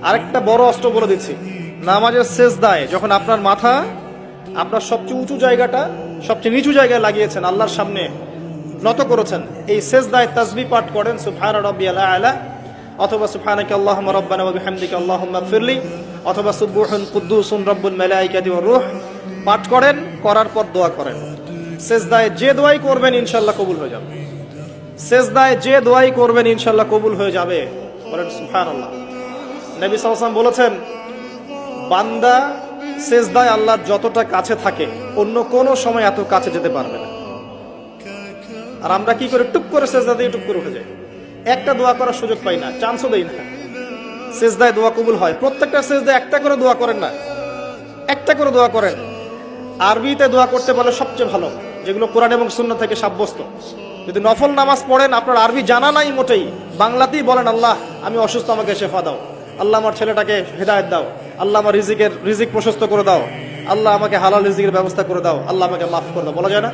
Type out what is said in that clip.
আরেকটা বড় অস্ত্র বলে দিচ্ছি, নামাজের সেজদায় যখন আপনার মাথা আপনার সবচেয়ে উঁচু জায়গাটা সবচেয়ে নিচু জায়গায় লাগিয়েছেন, আল্লাহর সামনে নত করেছেন, এই সেজদায় তাসবিহ পাঠ করেন সুবহানা রাব্বিয়াল আ'লা, অথবা সুবহানাকা আল্লাহুম্মা রাব্বানা ওয়া বিহামদিকা আল্লাহুম্মা ইগফিরলি, অথবা সুবহুন কুদ্দুসুন রব্বুল মালাইকাতি ওয়ার রূহ পাঠ করেন। করার পর দোয়া করেন। সেজদায় যে দোয়াই করবেন ইনশাআল্লাহ কবুল হয়ে যাবে। সেজদায় যে দোয়াই করবেন ইনশাআল্লাহ কবুল হয়ে যাবে। বলেন সুবহানাল্লাহ। নবী সাল্লাল্লাহু আলাইহি ওয়াসাল্লাম বলেছেন, বান্দা সেজদায় আল্লাহর যতটা কাছে থাকে অন্য কোনো সময় এত কাছে যেতে পারবে না। আর আমরা কি করে টুক করে সেজদা দিয়ে টুক করে উঠে যাই, একটা দোয়া করার সুযোগ পাই না, চান্সও দেই না। সেজদায় দোয়া কবুল হয়, প্রত্যেকটা সেজদায় একটা করে দোয়া করেন না, একটা করে দোয়া করেন। আরবিতে দোয়া করতে পারলে সবচেয়ে ভালো, যেগুলো কোরআন এবং সুন্নাহ থেকে সাব্যস্ত। যদি নফল নামাজ পড়েন, আপনার আরবি জানা নাই মোটেই, বাংলাতেই বলেন, আল্লাহ আমি অসুস্থ, আমাকে শেফা দাও। আল্লাহ আমার ছেলেটাকে হেদায়েত দাও। আল্লাহ আমার রিজিক প্রশস্ত করে দাও। আল্লাহ আমাকে হালাল রিজিকের ব্যবস্থা করে দাও। আল্লাহ আমাকে মাফ করে দাও। বলা যায় না?